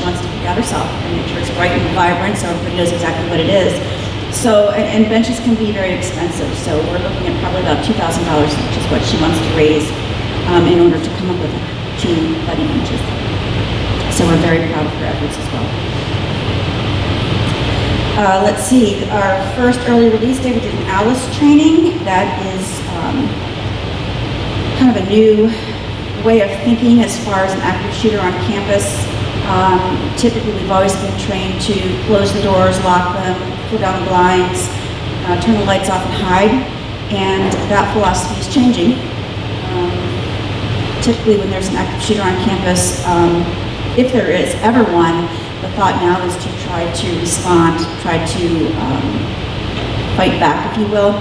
wants to pick out herself and make sure it's bright and vibrant so everybody knows exactly what it is. So, and benches can be very expensive, so we're looking at probably about $2,000, which is what she wants to raise in order to come up with 2 buddy benches. So we're very proud of her efforts as well. Let's see, our first early release day, we did an ALICE training. That is kind of a new way of thinking as far as an active shooter on campus. Typically, we've always been trained to close the doors, lock them, pull down the blinds, turn the lights off and hide, and that philosophy is changing. Typically, when there's an active shooter on campus, if there is ever one, the thought now is to try to respond, try to fight back, if you will.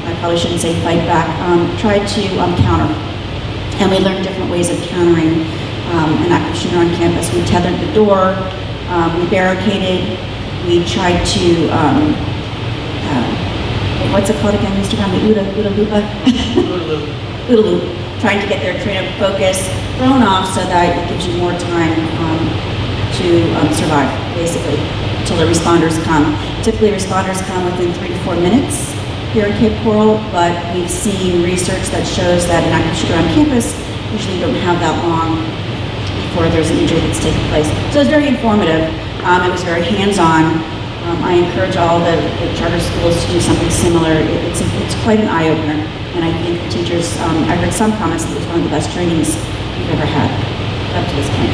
I probably shouldn't say fight back, try to counter. And we learned different ways of countering an active shooter on campus. We tethered the door, we barricaded, we tried to, what's it called again, Mr. Brown, the OODA loop? OODA loop. Trying to get their train of focus thrown off so that it gives you more time to survive, basically, until the responders come. Typically, responders come within 3 to 4 minutes here in Cape Coral, but we've seen research that shows that an active shooter on campus usually don't have that long before there's an injury that's taking place. So it's very informative. It was very hands-on. I encourage all the charter schools to do something similar. It's quite an eye-opener, and I think the teachers, I heard some comments that it was one of the best trainings we've ever had up to this point.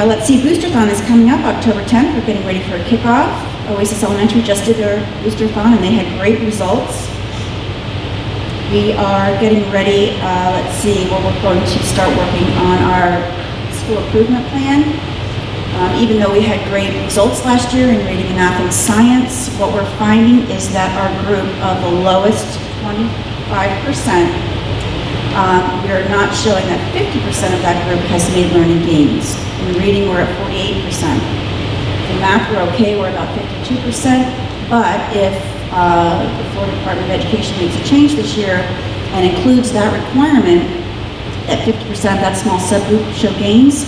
Let's see, Boosterthon is coming up October 10th. We're getting ready for a kickoff. Oasis Elementary just did their Boosterthon, and they had great results. We are getting ready, let's see, well, we're going to start working on our school improvement plan. Even though we had great results last year in reading, and math, and science, what we're finding is that our group of the lowest 25%, we're not showing that 50% of that group has made learning gains. In reading, we're at 48%. In math, we're okay, we're about 52%, but if the Florida Department of Education makes a change this year and includes that requirement, that 50% of that small subgroup show gains,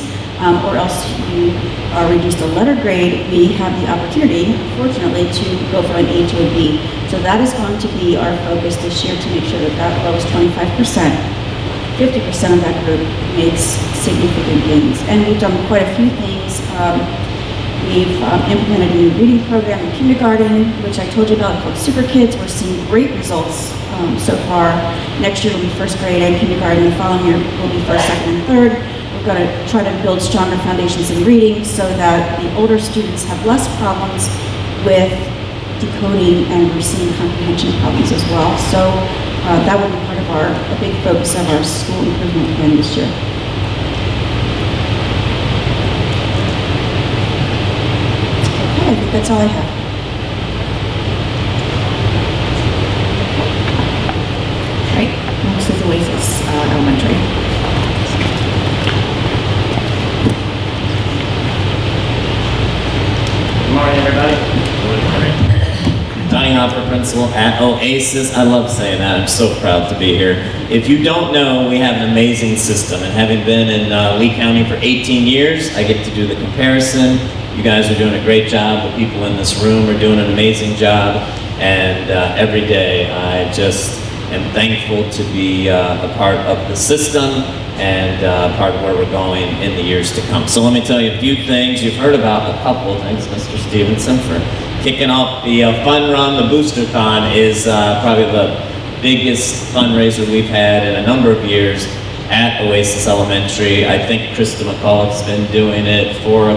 or else you are reduced a letter grade, we have the opportunity, fortunately, to go from an A to a B. So that is going to be our focus this year, to make sure that that lowest 25%, 50% of that group makes significant gains. And we've done quite a few things. We've implemented a new reading program in kindergarten, which I told you about, called Super Kids. We're seeing great results so far. Next year will be first grade and kindergarten. The following year will be first, second, and third. We're going to try to build stronger foundations in reading so that the older students have less problems with decoding and we're seeing comprehension problems as well. So that will be part of a big focus of our school improvement plan this year. Okay, I think that's all I have. Right, next is Oasis Elementary. Good morning, everybody. Donnie Hopper, principal at Oasis. I love saying that. I'm so proud to be here. If you don't know, we have an amazing system, and having been in Lee County for 18 years, I get to do the comparison. You guys are doing a great job. The people in this room are doing an amazing job, and every day I just am thankful to be a part of the system and part of where we're going in the years to come. So let me tell you a few things. You've heard about a couple. Thanks, Mr. Stevenson, for kicking off the fun run. The Boosterthon is probably the biggest fundraiser we've had in a number of years at Oasis Elementary. I think Krista McAuliffe's been doing it for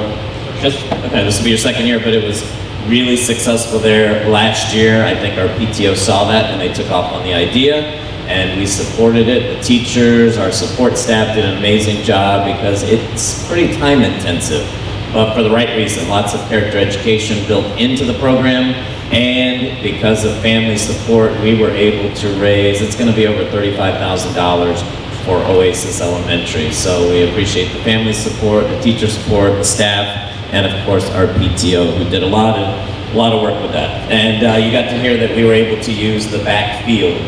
okay, this will be your second year, but it was really successful there last year. I think our PTO saw that and they took off on the idea, and we supported it. The teachers, our support staff did an amazing job because it's pretty time intensive, but for the right reason. Lots of character education built into the program, and because of family support, we were able to raise, it's going to be over $35,000 for Oasis Elementary. So we appreciate the family support, the teacher support, the staff, and of course our PTO, who did a lot of work with that. And you got to hear that we were able to use the back field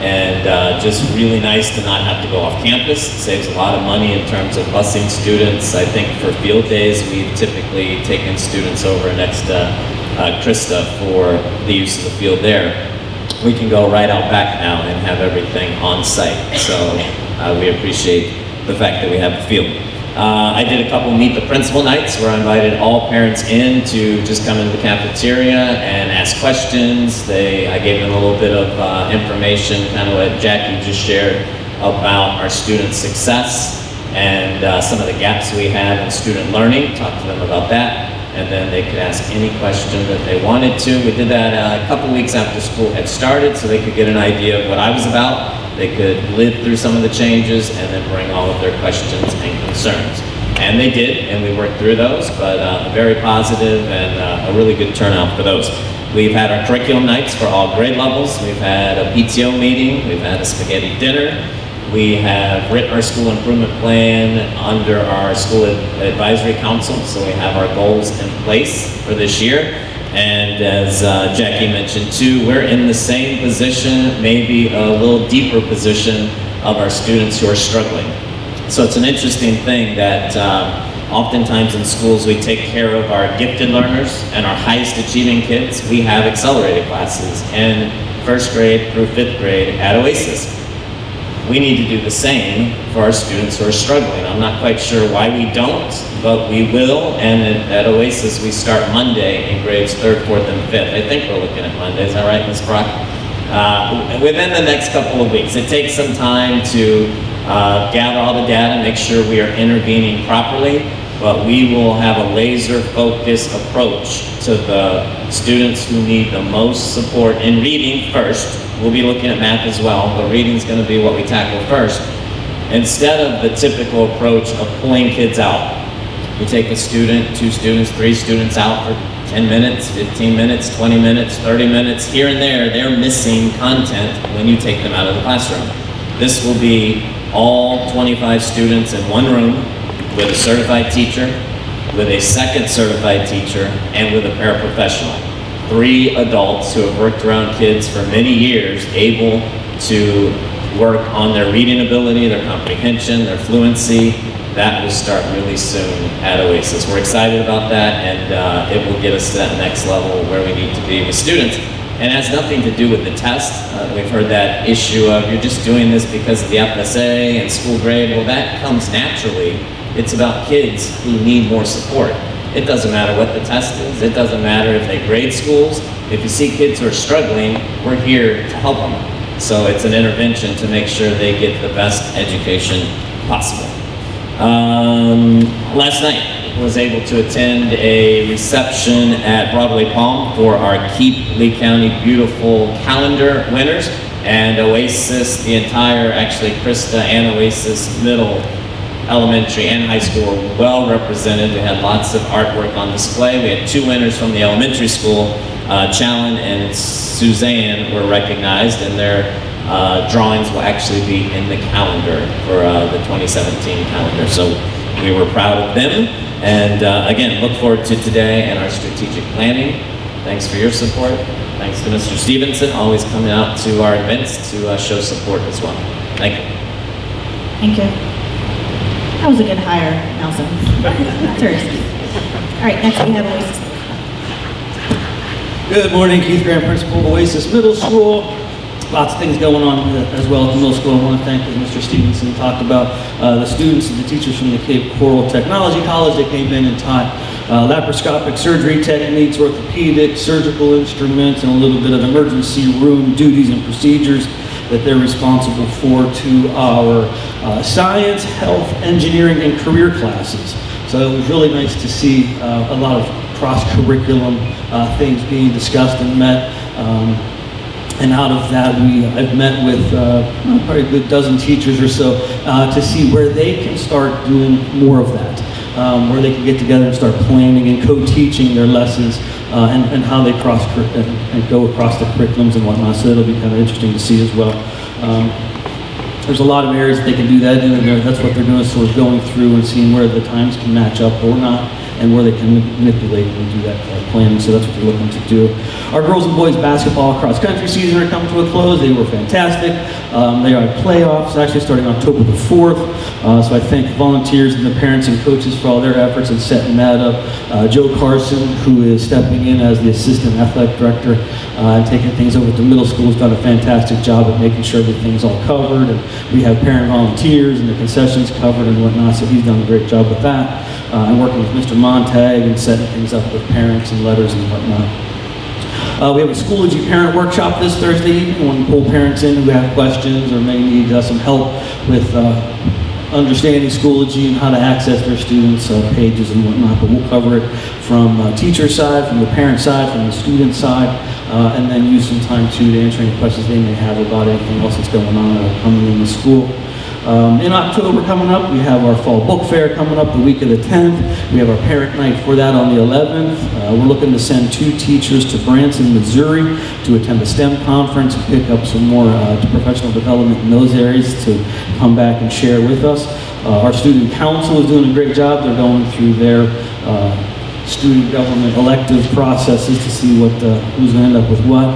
and just really nice to not have to go off campus. It saves a lot of money in terms of busing students. I think for field days, we've typically taken students over next to Krista for the use of the field there. We can go right out back now and have everything on site. So we appreciate the fact that we have the field. I did a couple Meet the Principal nights where I invited all parents in to just come into the cafeteria and ask questions. I gave them a little bit of information, kind of what Jackie just shared about our student success and some of the gaps we have in student learning. Talked to them about that, and then they could ask any question that they wanted to. We did that a couple weeks after school had started so they could get an idea of what I was about. They could live through some of the changes and then bring all of their questions and concerns. And they did, and we worked through those, but very positive and a really good turnout for those. We've had our curriculum nights for all grade levels. We've had a PTO meeting. We've had a spaghetti dinner. We have written our school improvement plan under our school advisory council, so we have our goals in place for this year. And as Jackie mentioned too, we're in the same position, maybe a little deeper position of our students who are struggling. So it's an interesting thing that oftentimes in schools we take care of our gifted learners and our highest achieving kids. We have accelerated classes in 1st grade through 5th grade at Oasis. We need to do the same for our students who are struggling. I'm not quite sure why we don't, but we will, and at Oasis we start Monday in grades 3rd, 4th, and 5th. I think we're looking at Monday, is that right, Ms. Brock? Within the next couple of weeks. It takes some time to gather all the data, make sure we are intervening properly, but we will have a laser-focused approach to the students who need the most support in reading first. We'll be looking at math as well, but reading's going to be what we tackle first. Instead of the typical approach of pulling kids out. You take a student, 2 students, 3 students out for 10 minutes, 15 minutes, 20 minutes, 30 minutes. Here and there, they're missing content when you take them out of the classroom. This will be all 25 students in one room with a certified teacher, with a second certified teacher, and with a paraprofessional. 3 adults who have worked around kids for many years, able to work on their reading ability, their comprehension, their fluency. That will start really soon at Oasis. We're excited about that, and it will get us to that next level where we need to be with students. And it has nothing to do with the test. We've heard that issue of you're just doing this because of the FSA and school grade. Well, that comes naturally. It's about kids who need more support. It doesn't matter what the test is. It doesn't matter if they grade schools. If you see kids who are struggling, we're here to help them. So it's an intervention to make sure they get the best education possible. Last night, was able to attend a reception at Broadway Palm for our Keep Lee County Beautiful calendar winners. And Oasis, the entire, actually Krista and Oasis Middle, Elementary and high school were well represented. We had lots of artwork on display. We had 2 winners from the elementary school. Challen and Suzanne were recognized, and their drawings will actually be in the calendar for the 2017 calendar. So we were proud of them. And again, look forward to today and our strategic planning. Thanks for your support. Thanks to Mr. Stevenson, always coming out to our events to show support as well. Thank you. Thank you. That was a good hire, Nelson. Seriously. All right, next we have Oasis. Good morning, Keith Graham, Principal of Oasis Middle School. Lots of things going on as well at the middle school. I want to thank, as Mr. Stevenson talked about, the students and the teachers from the Cape Coral Technology College that came in and taught laparoscopic surgery techniques, orthopedic, surgical instruments, and a little bit of emergency room duties and procedures that they're responsible for to our science, health, engineering, and career classes. So it was really nice to see a lot of cross-curriculum things being discussed and met. And out of that, I've met with probably a good dozen teachers or so to see where they can start doing more of that, where they can get together and start planning and co-teaching their lessons and how they and go across the curriculums and whatnot. So it'll be kind of interesting to see as well. There's a lot of areas that they can do that in, and that's what they're doing, sort of going through and seeing where the times can match up or not. and where they can manipulate and do that planning. So that's what they're looking to do. Our girls and boys basketball cross country season are coming to a close. They were fantastic. They are at playoffs, actually starting October the 4th. So I thank volunteers and the parents and coaches for all their efforts in setting that up. Joe Carson, who is stepping in as the assistant athletic director and taking things over to middle school, has done a fantastic job at making sure everything's all covered. And we have parent volunteers and the concessions covered and whatnot, so he's done a great job with that. I'm working with Mr. Montag and setting things up with parents and letters and whatnot. We have a Schoology parent workshop this Thursday evening. When we pull parents in who have questions or may need some help with understanding Schoology and how to access their students' pages and whatnot, but we'll cover it from teacher side, from the parent side, from the student side, and then use some time too to answer any questions they may have about anything else that's going on or coming in the school. In October coming up, we have our fall book fair coming up the week of the 10th. We have our parent night for that on the 11th. We're looking to send 2 teachers to Branson, Missouri to attend a STEM conference and pick up some more professional development in those areas to come back and share with us. Our student council is doing a great job. They're going through their student government elective processes to see what who's going to end up with what.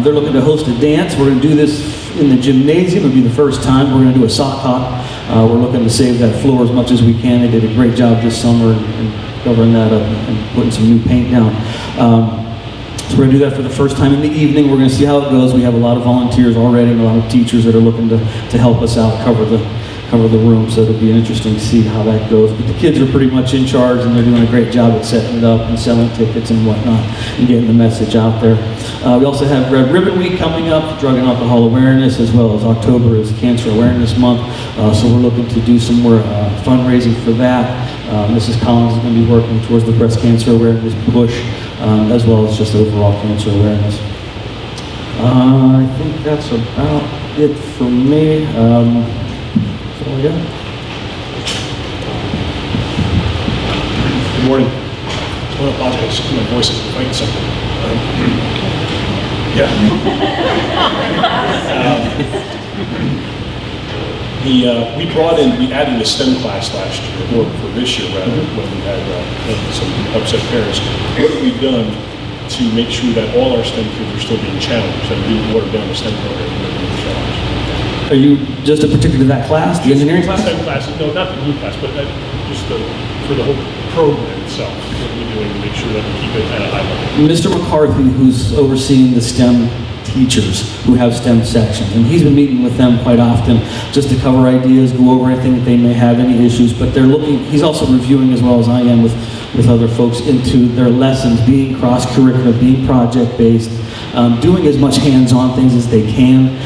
They're looking to host a dance. We're going to do this in the gymnasium. It'll be the first time. We're going to do a sock hop. We're looking to save that floor as much as we can. They did a great job this summer in covering that up and putting some new paint down. So we're going to do that for the first time in the evening. We're going to see how it goes. We have a lot of volunteers already and a lot of teachers that are looking to help us out cover the room, so it'll be interesting to see how that goes. But the kids are pretty much in charge, and they're doing a great job at setting it up and selling tickets and whatnot and getting the message out there. We also have Red Ribbon Week coming up, drug and alcohol awareness, as well as October is Cancer Awareness Month. So we're looking to do some more fundraising for that. Mrs. Collins is going to be working towards the breast cancer awareness push, as well as just overall cancer awareness. I think that's about it for me. Oh, yeah. Good morning. I want to apologize because my voice is fighting something. We added a STEM class last year, or for this year rather, when we had some upset parents. What have we done to make sure that all our STEM kids are still being challenged and didn't water down the STEM program and they're being challenged? Are you just particular to that class, the engineering class? STEM classes, no, not the new class, but just for the whole program itself. What are we doing to make sure that we keep it at a high level? Mr. McCarthy, who's overseeing the STEM teachers who have STEM sections, and he's been meeting with them quite often just to cover ideas, go over anything that they may have, any issues, but they're looking, he's also reviewing as well as I am with other folks into their lessons, being cross-curricular, being project-based, doing as much hands-on things as they can.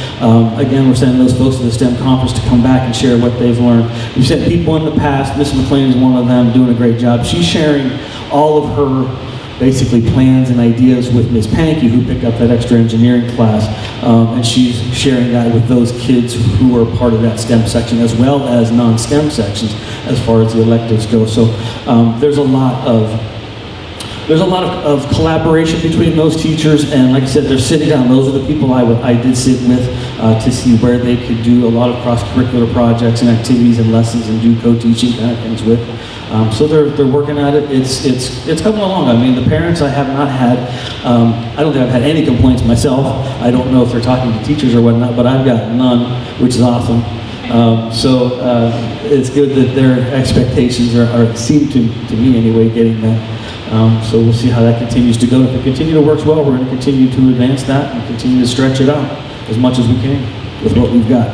Again, we're sending those folks to the STEM conference to come back and share what they've learned. We've sent people in the past. Miss McLean is one of them, doing a great job. She's sharing all of her basically plans and ideas with Ms. Pankey, who picked up that extra engineering class, and she's sharing that with those kids who are part of that STEM section as well as non-STEM sections as far as the electives go. So there's a lot of collaboration between those teachers, and like I said, they're sitting down. Those are the people I did sit with to see where they could do a lot of cross-curricular projects and activities and lessons and do co-teaching kind of things with. So they're working at it. It's coming along. I mean, the parents I have not had, I don't think I've had any complaints myself. I don't know if they're talking to teachers or whatnot, but I've got none, which is awesome. So it's good that their expectations seem to me anyway, getting that. So we'll see how that continues to go. If it continues to work well, we're going to continue to advance that and continue to stretch it out as much as we can with what we've got.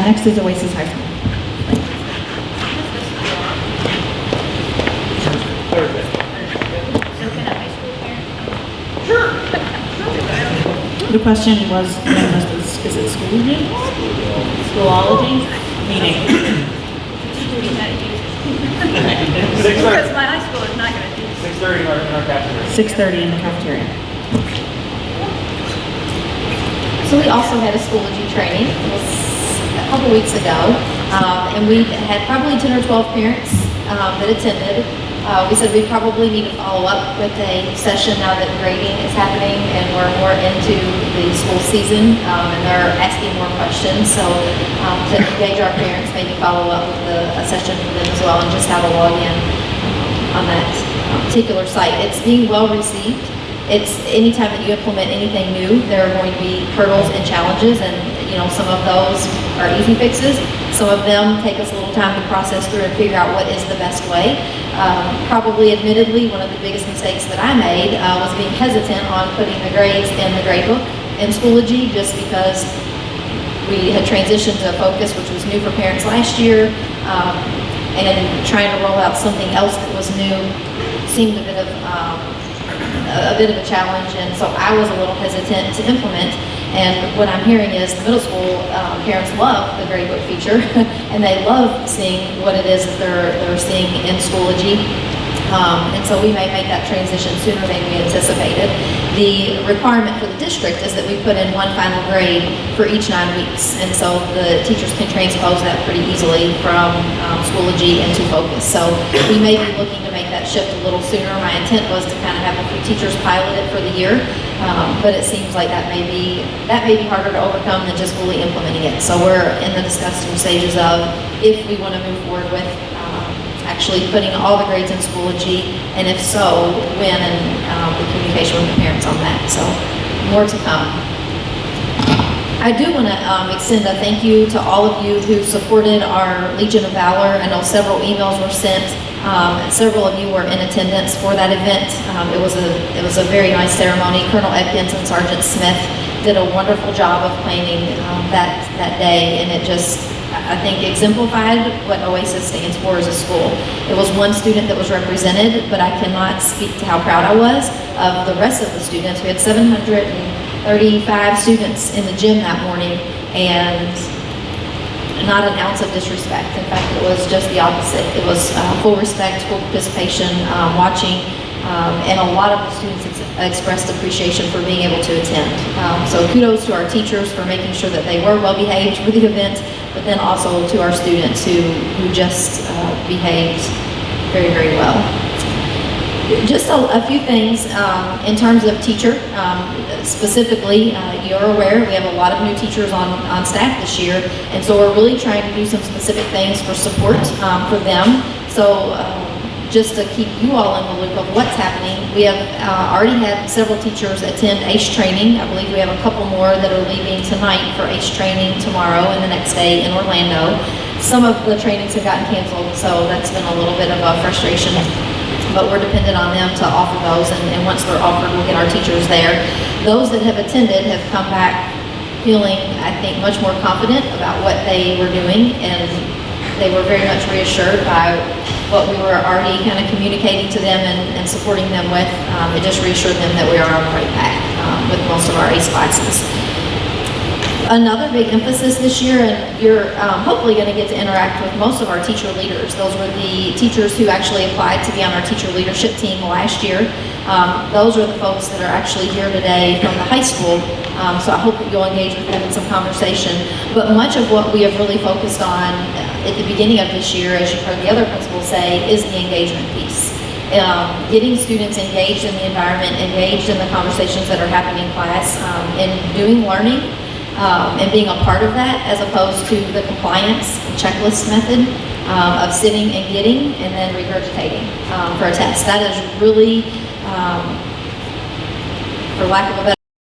Next is Oasis High School. The question was, is it Schoology? Schoolology? Meaning? Because my high school is not going to do this. 6:30 in our cafeteria. 6:30 in the cafeteria. So we also had a Schoology training. It was a couple weeks ago. And we had probably 10 or 12 parents that attended. We said we probably need to follow up with a session now that grading is happening and we're more into the school season, and they're asking more questions. So to engage our parents, maybe follow up with a session for them as well, and just how to log in on that particular site. It's being well received. It's anytime that you implement anything new, there are going to be hurdles and challenges, and some of those are easy fixes. Some of them take us a little time to process through and figure out what is the best way. Probably, admittedly, one of the biggest mistakes that I made was being hesitant on putting the grades in the grade book in Schoology, just because we had transitioned to Focus, which was new for parents last year, and trying to roll out something else that was new seemed a bit of a challenge, and so I was a little hesitant to implement. And what I'm hearing is the middle school parents love the gradebook feature, and they love seeing what it is that they're seeing in Schoology. And so we may make that transition sooner than we anticipated. The requirement for the district is that we put in one final grade for each 9 weeks, and so the teachers can transpose that pretty easily from Schoology into Focus. So we may be looking to make that shift a little sooner. My intent was to kind of have a few teachers pilot it for the year, but it seems like that may be harder to overcome than just fully implementing it. So we're in the discussion stages of if we want to move forward with actually putting all the grades in Schoology, and if so, when, and the communication with the parents on that. So more to come. I do want to extend a thank you to all of you who supported our Legion of Valor. I know several emails were sent. Several of you were in attendance for that event. It was a very nice ceremony. Colonel Edkins and Sergeant Smith did a wonderful job of planning that day, and it just, I think, exemplified what OASIS stands for as a school. It was one student that was represented, but I cannot speak to how proud I was of the rest of the students. We had 735 students in the gym that morning, and not an ounce of disrespect. In fact, it was just the opposite. It was full respect, full participation, watching, and a lot of the students expressed appreciation for being able to attend. So kudos to our teachers for making sure that they were well behaved for the event, but then also to our students who just behaved very, very well. Just a few things in terms of teacher. Specifically, you're aware we have a lot of new teachers on staff this year, and so we're really trying to do some specific things for support for them. So just to keep you all in the loop of what's happening, we have already had several teachers attend ACE training. I believe we have a couple more that are leaving tonight for ACE training tomorrow and the next day in Orlando. Some of the trainings have gotten canceled, so that's been a little bit of a frustration, but we're dependent on them to offer those, and once they're offered, we'll get our teachers there. Those that have attended have come back feeling, I think, much more confident about what they were doing, and they were very much reassured by what we were already kind of communicating to them and supporting them with. It just reassured them that we are on the right path with most of our ACE classes. Another big emphasis this year, and you're hopefully going to get to interact with most of our teacher leaders. Those were the teachers who actually applied to be on our teacher leadership team last year. Those are the folks that are actually here today from the high school. So I hope that you'll engage with them in some conversation. But much of what we have really focused on at the beginning of this year, as you've heard the other principals say, is the engagement piece. Getting students engaged in the environment, engaged in the conversations that are happening in class, and doing learning. And being a part of that, as opposed to the compliance checklist method of sitting and getting and then regurgitating for a test. That is really, for lack of a better